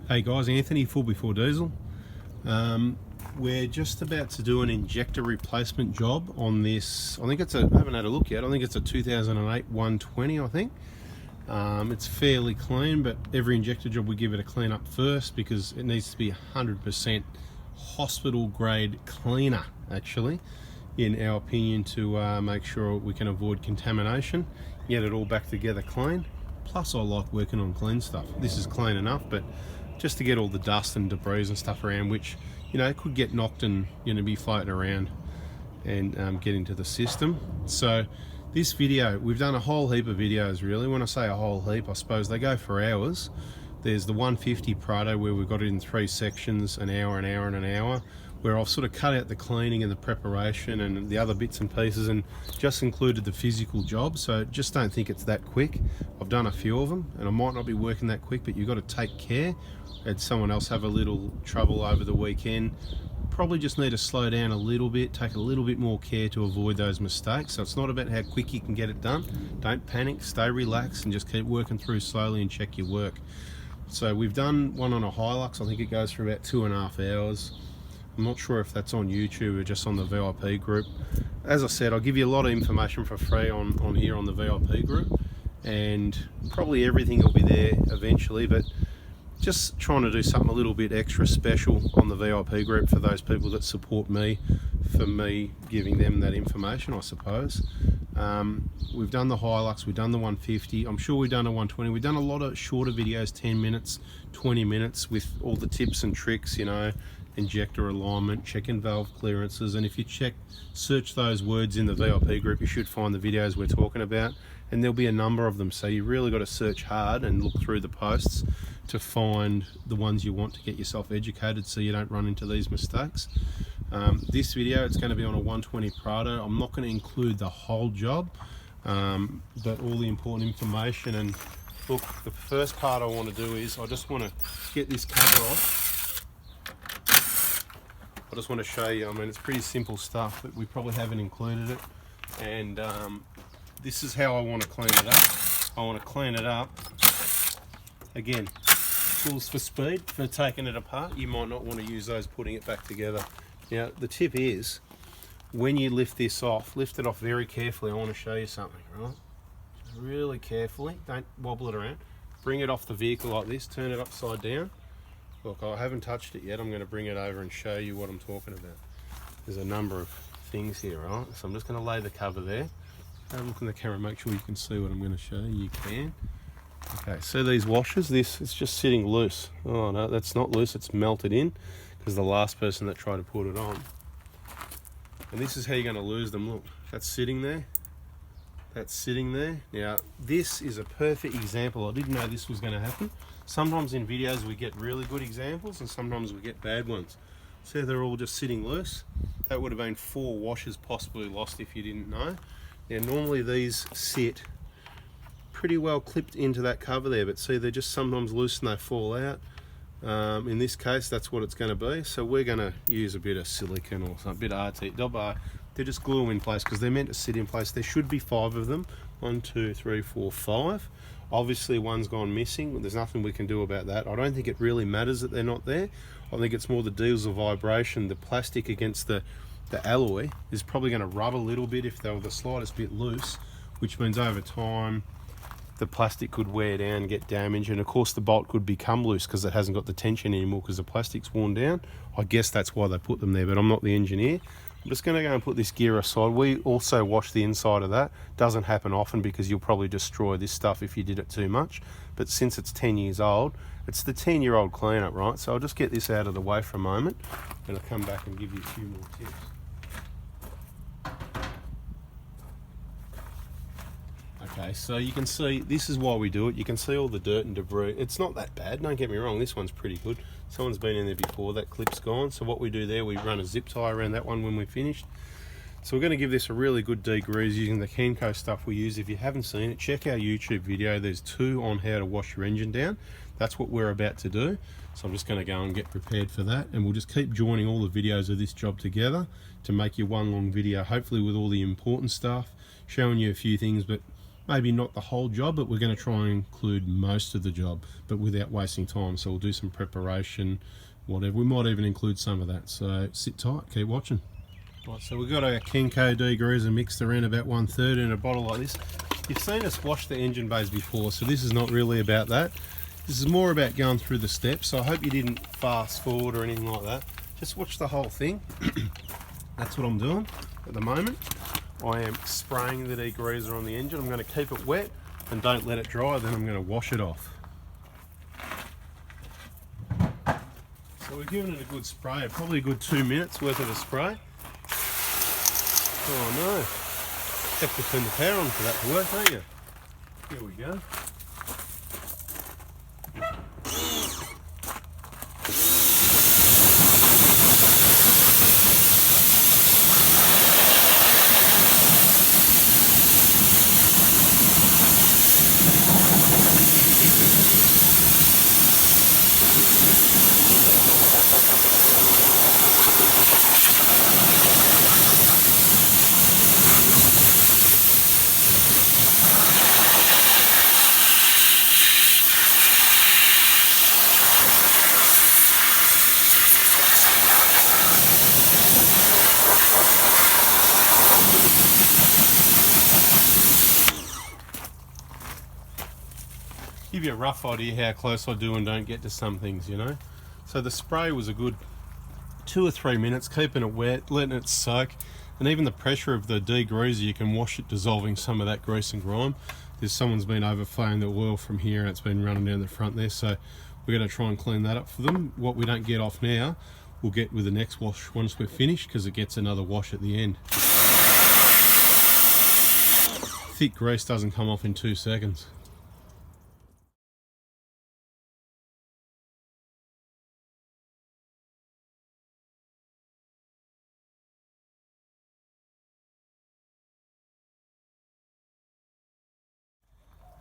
Hey guys, Anthony, Full Before Diesel. We're just about to do an injector replacement job on this. I think it's I haven't had a look yet. I think it's a 2008 120, I think. It's fairly clean, but every injector job we give it a clean up first because it needs to be 100% hospital grade cleaner, actually, in our opinion, to make sure we can avoid contamination, get it all back together clean. Plus I like working on clean stuff. This is clean enough, but just to get all the dust and debris and stuff around, which, you know, could get knocked and, you know, be floating around and get into the system. So this video, we've done a whole heap of videos really. When I say a whole heap, I suppose they go for hours. There's the 150 Prado where we've got it in 3 sections, an hour, and an hour, where I've sort of cut out the cleaning and the preparation and the other bits and pieces and just included the physical job. So just don't think it's that quick. I've done a few of them and I might not be working that quick, but you've got to take care. Had someone else have a little trouble over the weekend. Probably just need to slow down a little bit, take a little bit more care to avoid those mistakes. So it's not about how quick you can get it done. Don't panic, stay relaxed and just keep working through slowly and check your work. So we've done one on a Hilux. I think it goes for about 2.5 hours. I'm not sure if that's on YouTube or just on the VIP group. As I said, I'll give you a lot of information for free on here on the VIP group, and probably everything will be there eventually, but just trying to do something a little bit extra special on the VIP group for those people that support me, for me giving them that information, I suppose. We've done the Hilux, we've done the 150, I'm sure we've done a 120. We've done a lot of shorter videos, 10 minutes, 20 minutes, with all the tips and tricks, you know, injector alignment, checking valve clearances, and if you search those words in the VIP group, you should find the videos we're talking about, and there'll be a number of them. So you really got to search hard and look through the posts to find the ones you want to get yourself educated so you don't run into these mistakes. This video, it's going to be on a 120 Prado. I'm not going to include the whole job, but all the important information. And look, the first part I want to do is I just want to get this cover off. I just want to show you, I mean, it's pretty simple stuff, but we probably haven't included it. And this is how I want to clean it up. I want to clean it up. Again, tools for speed, for taking it apart. You might not want to use those putting it back together. Now, the tip is, when you lift this off, lift it off very carefully. I want to show you something, right? Just really carefully, don't wobble it around. Bring it off the vehicle like this, turn it upside down. Look, I haven't touched it yet. I'm going to bring it over and show you what I'm talking about. There's a number of things here, right? So I'm just going to lay the cover there. Have a look in the camera, make sure you can see what I'm going to show you. You can. Okay, see these washers? This is just sitting loose. Oh no, that's not loose, it's melted in because the last person that tried to put it on. And this is how you're going to lose them. Look, that's sitting there. That's sitting there. Now, this is a perfect example. I didn't know this was going to happen. Sometimes in videos we get really good examples and sometimes we get bad ones. So they're all just sitting loose. That would have been 4 washers possibly lost if you didn't know. Now, normally these sit pretty well clipped into that cover there, but see, they're just sometimes loose and they fall out. In this case, that's what it's going to be. So we're going to use a bit of silicone or something, a bit of RT. They just glue them in place because they're meant to sit in place. There should be 5 of them. 1, 2, 3, 4, 5. Obviously one's gone missing. There's nothing we can do about that. I don't think it really matters that they're not there. I think it's more the diesel vibration, the plastic against the alloy is probably going to rub a little bit if they were the slightest bit loose, which means over time the plastic could wear down and get damaged, and of course the bolt could become loose because it hasn't got the tension anymore because the plastic's worn down. I guess that's why they put them there, but I'm not the engineer. I'm just going to go and put this gear aside. We also wash the inside of that. Doesn't happen often because you'll probably destroy this stuff if you did it too much, but since it's 10 years old, it's the 10-year-old cleanup, right? So I'll just get this out of the way for a moment and I'll come back and give you a few more tips. Okay, so you can see, this is why we do it. You can see all the dirt and debris. It's not that bad, don't get me wrong. This one's pretty good. Someone's been in there before, that clip's gone. So what we do there, we run a zip tie around that one when we're finished. So we're going to give this a really good degrease using the Kenco stuff we use. If you haven't seen it, check our YouTube video. There's 2 on how to wash your engine down. That's what we're about to do. So I'm just going to go and get prepared for that. And we'll just keep joining all the videos of this job together to make you one long video, hopefully with all the important stuff, showing you a few things, but maybe not the whole job, but we're going to try and include most of the job, but without wasting time. So we'll do some preparation, whatever. We might even include some of that. So sit tight, keep watching. Right, so we've got our Kenko degreaser mixed around about 1/3 in a bottle like this. You've seen us wash the engine bays before, so this is not really about that. This is more about going through the steps. So I hope you didn't fast forward or anything like that. Just watch the whole thing. That's what I'm doing at the moment. I am spraying the degreaser on the engine. I'm going to keep it wet and don't let it dry, then I'm going to wash it off. So we've given it a good spray, probably a good 2 minutes worth of a spray. Oh no, have to turn the power on for that to work, don't you? Here we go. Give you a rough idea how close I do and don't get to some things, you know. So the spray was a good 2 or 3 minutes, keeping it wet, letting it soak, and even the pressure of the degreaser, you can wash it, dissolving some of that grease and grime. Someone's been overflowing the oil from here and it's been running down the front there, so we're going to try and clean that up for them. What we don't get off now, we'll get with the next wash once we're finished, because it gets another wash at the end. Thick grease doesn't come off in 2 seconds.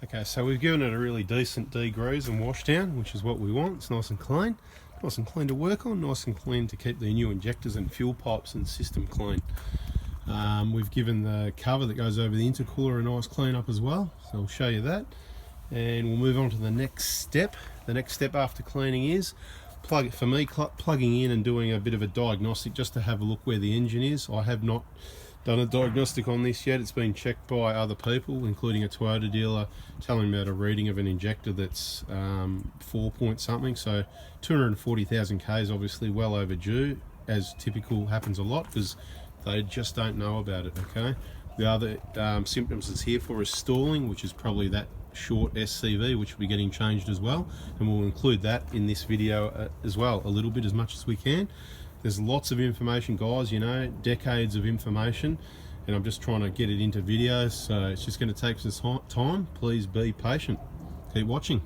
Okay, so we've given it a really decent degrease and wash down, which is what we want. It's nice and clean to work on, nice and clean to keep the new injectors and fuel pipes and system clean. We've given the cover that goes over the intercooler a nice clean up as well, so I'll show you that. And we'll move on to the next step. The next step after cleaning is plugging in and doing a bit of a diagnostic just to have a look where the engine is. I have not done a diagnostic on this yet. It's been checked by other people, including a Toyota dealer, telling me about a reading of an injector that's 4 point something, so 240,000 Ks, obviously well overdue, as typical happens a lot because they just don't know about it. Okay, the other symptoms it's here for is stalling, which is probably that short SCV, which will be getting changed as well, and we'll include that in this video as well, a little bit, as much as we can. There's lots of information, guys, you know, decades of information, and I'm just trying to get it into videos, so it's just going to take some time. Please be patient. Keep watching.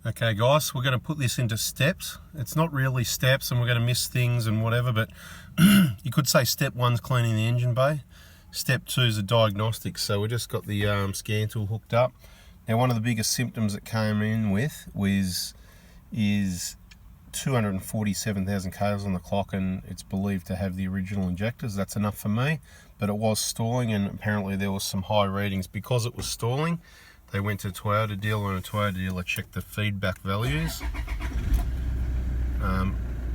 Okay guys, we're going to put this into steps. It's not really steps and we're going to miss things and whatever, but you could say step 1's cleaning the engine bay. Step 2 is a diagnostic, so we just got the scan tool hooked up. Now one of the biggest symptoms it came in with is 247,000 Ks on the clock, and it's believed to have the original injectors. That's enough for me, but it was stalling, and apparently there was some high readings. Because it was stalling, they went to a Toyota dealer, and a Toyota dealer checked the feedback values.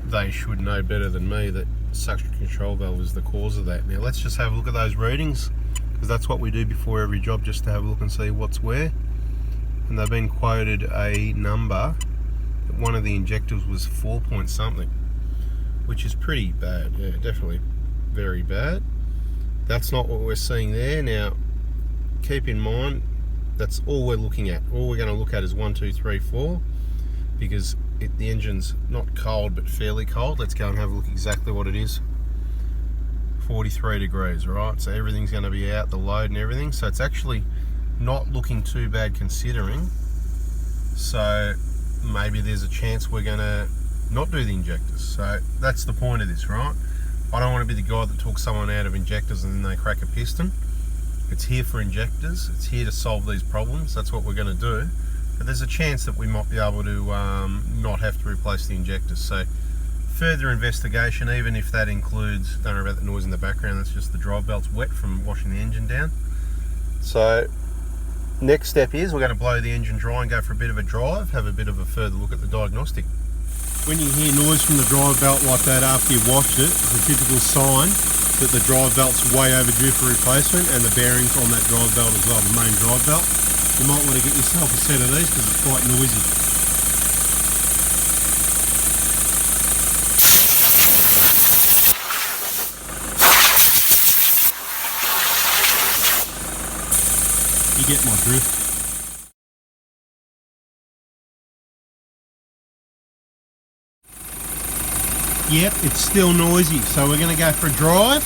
They should know better than me that suction control valve is the cause of that. Now let's just have a look at those readings, because that's what we do before every job, just to have a look and see what's where. And they've been quoted a number. One of the injectors was 4 point something, which is pretty bad. Yeah, definitely very bad. That's not what we're seeing there. Now keep in mind, that's all we're looking at. All we're going to look at is 1, 2, 3, 4, because the engine's not cold but fairly cold. Let's go and have a look exactly what it is. 43 degrees, right? So everything's going to be out, the load and everything. So it's actually not looking too bad considering. So maybe there's a chance we're going to not do the injectors. So that's the point of this, right? I don't want to be the guy that talks someone out of injectors and then they crack a piston. It's here for injectors. It's here to solve these problems. That's what we're going to do. But there's a chance that we might be able to not have to replace the injectors. So further investigation, even if that includes, don't worry about the noise in the background, that's just the drive belt's wet from washing the engine down. So next step is we're going to blow the engine dry and go for a bit of a drive, have a bit of a further look at the diagnostic. When you hear noise from the drive belt like that after you've washed it, it's a typical sign that the drive belt's way overdue for replacement, and the bearings on that drive belt as well, the main drive belt. You might want to get yourself a set of these because it's quite noisy. You get my drift. Yep, it's still noisy, so we're going to go for a drive,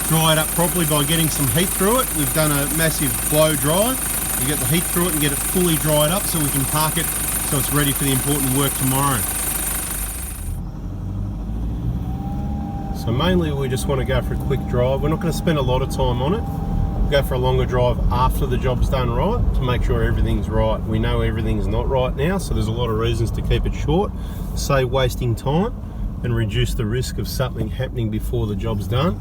dry it up properly by getting some heat through it. We've done a massive blow dry. You get the heat through it and get it fully dried up so we can park it so it's ready for the important work tomorrow. So mainly we just want to go for a quick drive. We're not going to spend a lot of time on it. We'll go for a longer drive after the job's done right to make sure everything's right. We know everything's not right now, so there's a lot of reasons to keep it short, save wasting time, and reduce the risk of something happening before the job's done.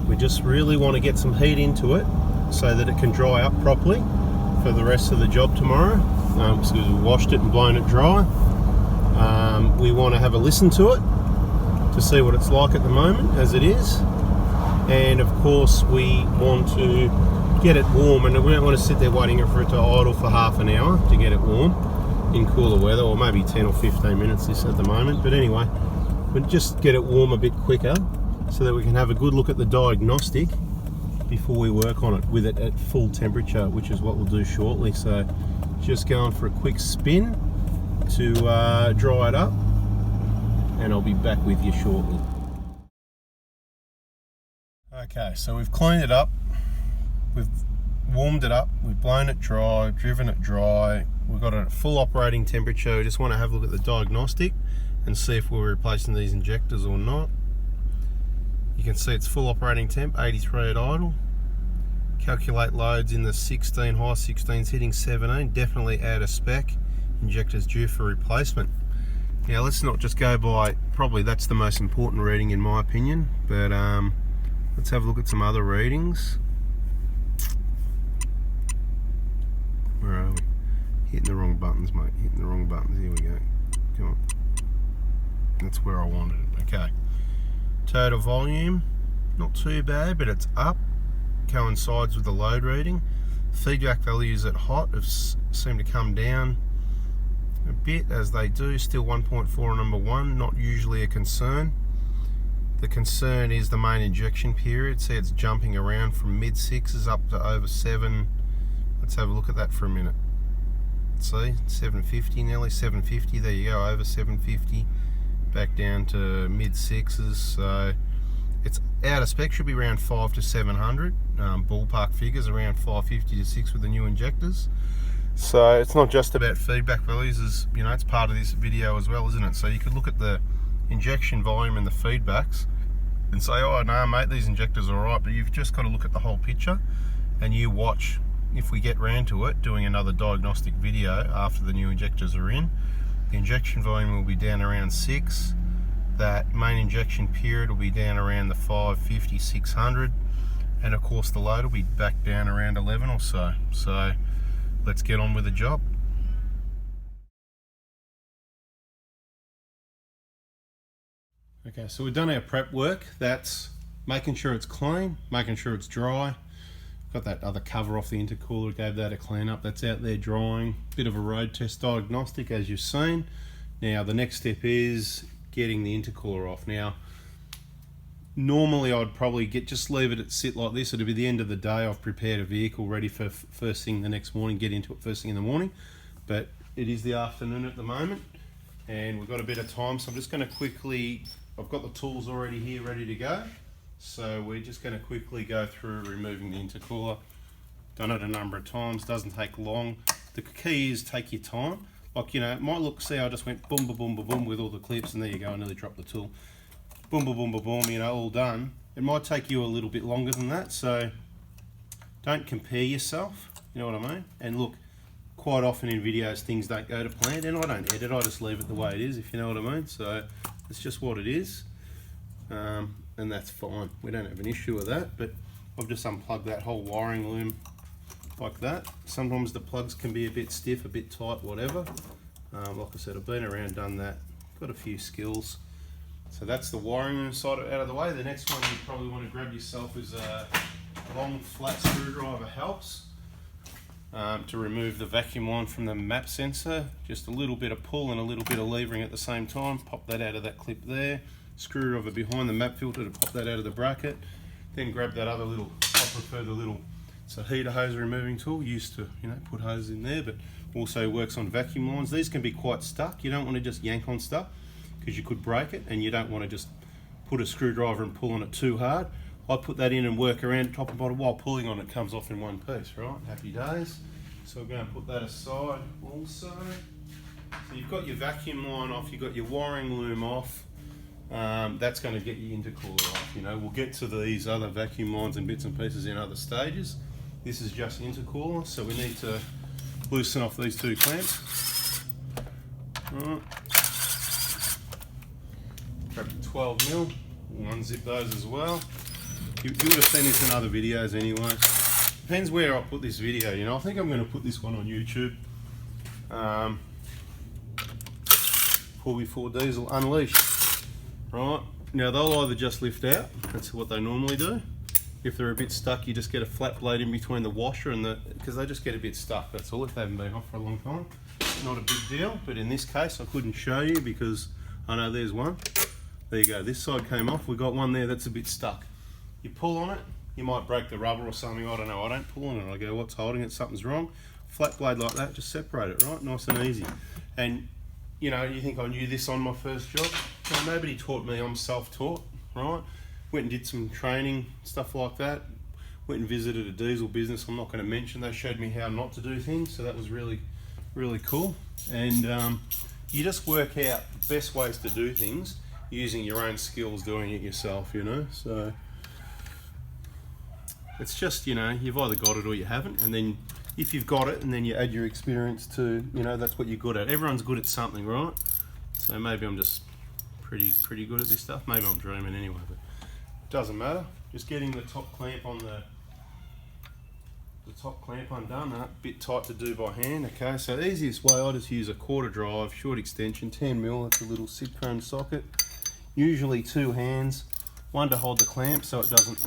We just really want to get some heat into it so that it can dry up properly for the rest of the job tomorrow. So we've washed it and blown it dry. We want to have a listen to it to see what it's like at the moment as it is. And of course we want to get it warm, and we don't want to sit there waiting for it to idle for half an hour to get it warm in cooler weather, or maybe 10 or 15 minutes this at the moment. But anyway, we'll just get it warm a bit quicker so that we can have a good look at the diagnostic before we work on it with it at full temperature, which is what we'll do shortly. So just going for a quick spin to dry it up, and I'll be back with you shortly. Okay, so we've cleaned it up, we've warmed it up, we've blown it dry, driven it dry, we've got it at full operating temperature. We just want to have a look at the diagnostic and see if we're replacing these injectors or not. You can see it's full operating temp, 83 at idle. Calculate loads in the 16, high 16s, hitting 17, definitely out of spec. Injectors due for replacement. Now let's not just go by, probably that's the most important reading in my opinion, but let's have a look at some other readings. Where are we? Hitting the wrong buttons, mate. Hitting the wrong buttons. Here we go. Come on. That's where I wanted it. Okay. Total volume, not too bad, but it's up. Coincides with the load reading. Feedback values at hot have seemed to come down a bit, as they do. Still 1.4 on number 1. Not usually a concern. The concern is the main injection period. See, it's jumping around from mid 6s up to over 7. Let's have a look at that for a minute. See, 750, nearly 750. There you go, over 750. Back down to mid 6s. So it's out of spec. Should be around 5 to 700. Ballpark figures around 550 to 6 with the new injectors. So it's not just about feedback values, as you know, it's part of this video as well, isn't it? So you could look at the injection volume and the feedbacks and say, oh no mate, these injectors are alright, but you've just got to look at the whole picture, and you watch, if we get round to it, doing another diagnostic video after the new injectors are in, the injection volume will be down around 6, that main injection period will be down around the 550, 600, and of course the load will be back down around 11 or so. So let's get on with the job. Okay, so we've done our prep work. That's making sure it's clean, making sure it's dry. Got that other cover off the intercooler, gave that a clean up. That's out there drying. Bit of a road test diagnostic, as you've seen. Now the next step is getting the intercooler off. Now normally I'd probably just leave it sit like this. It'll be the end of the day. I've prepared a vehicle ready for first thing the next morning, get into it first thing in the morning. But it is the afternoon at the moment and we've got a bit of time, so I'm just going to quickly, I've got the tools already here ready to go. So we're just going to quickly go through removing the intercooler. Done it a number of times, doesn't take long. The key is take your time. Like, you know, it might look, see, I just went boom, boom, boom, boom with all the clips, and there you go, I nearly dropped the tool. boom, boom, boom, boom, boom, you know, all done. It might take you a little bit longer than that, so don't compare yourself, you know what I mean? And look, quite often in videos things don't go to plan, and I don't edit, I just leave it the way it is, if you know what I mean. So it's just what it is, and that's fine. We don't have an issue with that, but I've just unplugged that whole wiring loom like that. Sometimes the plugs can be a bit stiff, a bit tight, whatever. Like I said, I've been around, done that, got a few skills. So that's the wiring loom side out of the way. The next one you probably want to grab yourself is a long flat screwdriver. Helps to remove the vacuum line from the map sensor. Just a little bit of pull and a little bit of levering at the same time. Pop that out of that clip there. Screwdriver behind the map filter to pop that out of the bracket. Then grab that other little, I prefer the little, it's a heater hose removing tool. Used to, you know, put hoses in there, but also works on vacuum lines. These can be quite stuck. You don't want to just yank on stuff because you could break it, and you don't want to just put a screwdriver and pull on it too hard. I put that in and work around top and bottom while pulling on it. Comes off in one piece, right? Happy days. So we're going to put that aside also. So you've got your vacuum line off, you've got your wiring loom off. That's going to get your intercooler off. You know, we'll get to these other vacuum lines and bits and pieces in other stages. This is just intercooler, so we need to loosen off these two clamps. Right. Grab the 12mm, we'll unzip those as well. You would have seen this in other videos anyway. Depends where I put this video, you know. I think I'm going to put this one on YouTube. Pull before diesel unleashed. Right, now they'll either just lift out, that's what they normally do. If they're a bit stuck, you just get a flat blade in between the washer and the, because they just get a bit stuck, that's all, if they haven't been off for a long time. Not a big deal, but in this case I couldn't show you because I know there's one. There you go, this side came off, we got one there that's a bit stuck. You pull on it, you might break the rubber or something, I don't know, I don't pull on it, I go, what's holding it, something's wrong. Flat blade like that, just separate it, right, nice and easy. And you know, you think I knew this on my first job? Well, nobody taught me, I'm self-taught, right? Went and did some training, stuff like that. Went and visited a diesel business I'm not going to mention. They showed me how not to do things, so that was really, really cool. And you just work out the best ways to do things using your own skills, doing it yourself, you know? So it's just, you know, you've either got it or you haven't, and then if you've got it and then you add your experience to, you know, that's what you're good at. Everyone's good at something, right? So maybe I'm just pretty good at this stuff. Maybe I'm dreaming anyway, but it doesn't matter. Just getting the top clamp on the top clamp undone, a bit tight to do by hand. Okay, so the easiest way, I just use a quarter drive, short extension, 10mm, that's a little sit chrome socket. Usually two hands, one to hold the clamp so it doesn't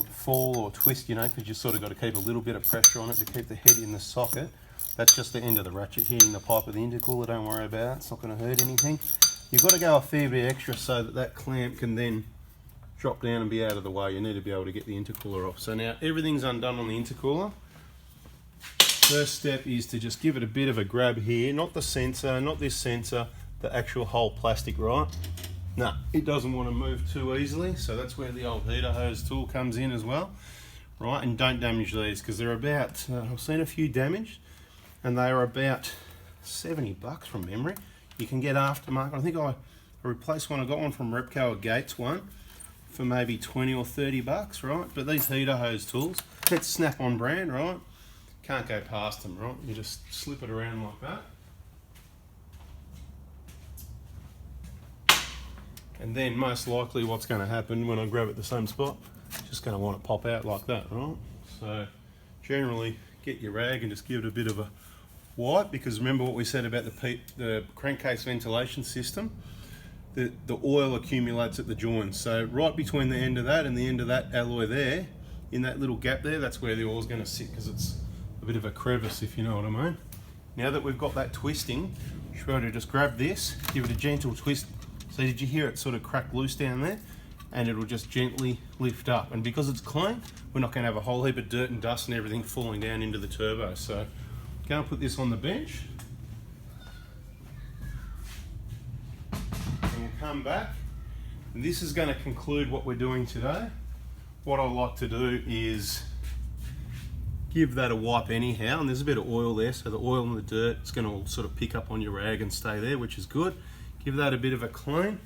fall or twist, you know, because you sort of got to keep a little bit of pressure on it to keep the head in the socket. That's just the end of the ratchet hitting the pipe of the intercooler, don't worry about it, it's not going to hurt anything. You've got to go a fair bit extra so that that clamp can then drop down and be out of the way. You need to be able to get the intercooler off. So now everything's undone on the intercooler. First step is to just give it a bit of a grab here, not the sensor, not this sensor, the actual whole plastic, right? No, it doesn't want to move too easily, so that's where the old heater hose tool comes in as well, right? And don't damage these because they're about, I've seen a few damaged, and they are about 70 bucks from memory. You can get aftermarket. I think I replaced one, I got one from Repco or Gates one for maybe 20 or 30 bucks, right? But these heater hose tools, it's Snap-on brand, right? Can't go past them, right? You just slip it around like that. And then most likely what's going to happen when I grab it the same spot, it's just going to want to pop out like that, right? So generally get your rag and just give it a bit of a wipe, because remember what we said about the crankcase ventilation system, the oil accumulates at the joins. So right between the end of that and the end of that alloy there, in that little gap there, that's where the oil's going to sit, because it's a bit of a crevice, if you know what I mean. Now that we've got that twisting, you should be able to just grab this, give it a gentle twist. So did you hear it sort of crack loose down there? And it'll just gently lift up. And because it's clean, we're not going to have a whole heap of dirt and dust and everything falling down into the turbo. So I'm going to put this on the bench. And we'll come back. And this is going to conclude what we're doing today. What I like to do is give that a wipe anyhow. And there's a bit of oil there, so the oil and the dirt is going to sort of pick up on your rag and stay there, which is good. Give that a bit of a clean.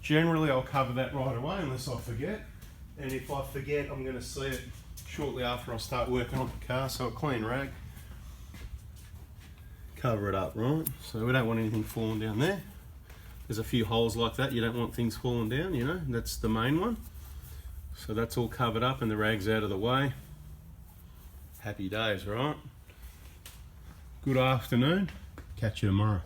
Generally I'll cover that right away unless I forget, and if I forget I'm going to see it shortly after I start working on the car. So a clean rag, cover it up, right? So we don't want anything falling down there. There's a few holes like that, you don't want things falling down, you know, that's the main one. So that's all covered up and the rag's out of the way. Happy days, right? Good afternoon, catch you tomorrow.